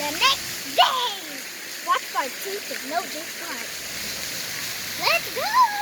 the next day. Watch part 2 to know this part. Let's go!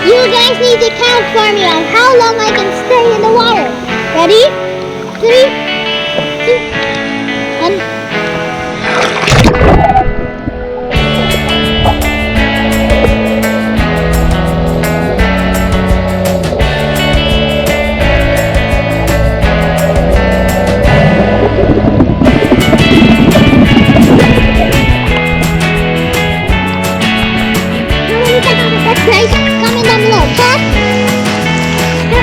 You guys need to count for me on how long I can stay in the water. Ready? 3, 2, 1. Guys, comment down below, okay? Go.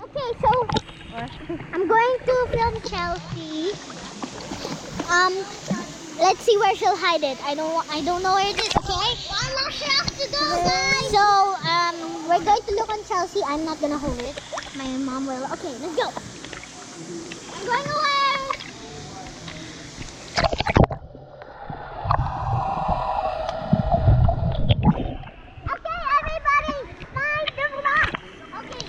Okay, so I'm going to film Chelsea. Let's see where she'll hide it. I don't know where it is. Okay. Mama, she has to go, guys. So we're going to look on Chelsea. I'm not gonna hold it. My mom will. Okay, let's go. I'm going away. Okay, everybody, find the vlog. Okay.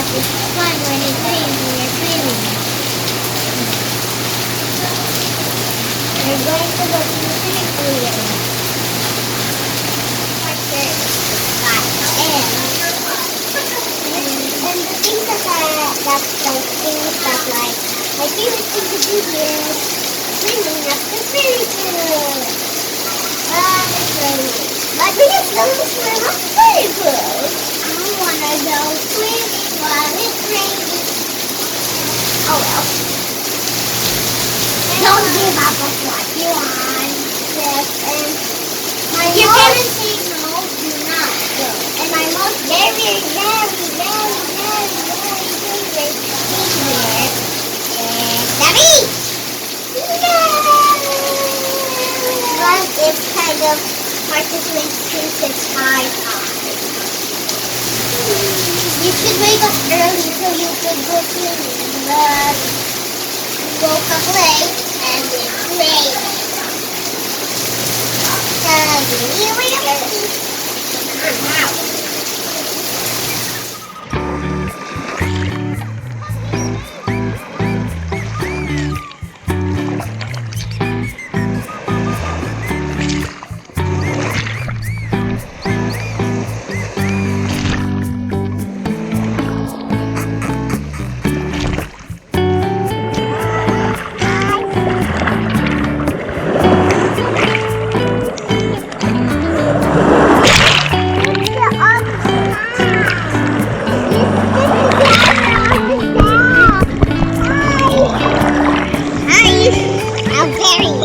It's fun when it rains and you're swimming. We're going to go to the swimming pool later. And the things that like things that like my favorite thing to do here is swimming at the swimming pool. It's raining. But we just go swim at the swimming pool. I wanna go swimming while it's raining. Oh well. Don't give up on what you want. Yes, and if your parents say no, do not go. And my most very favorite thing here is the beach. But it's kind of hard to swim since it's high tide. You should wake up early so you could go swimming, but you woke up late and it's raining. I'll carry you.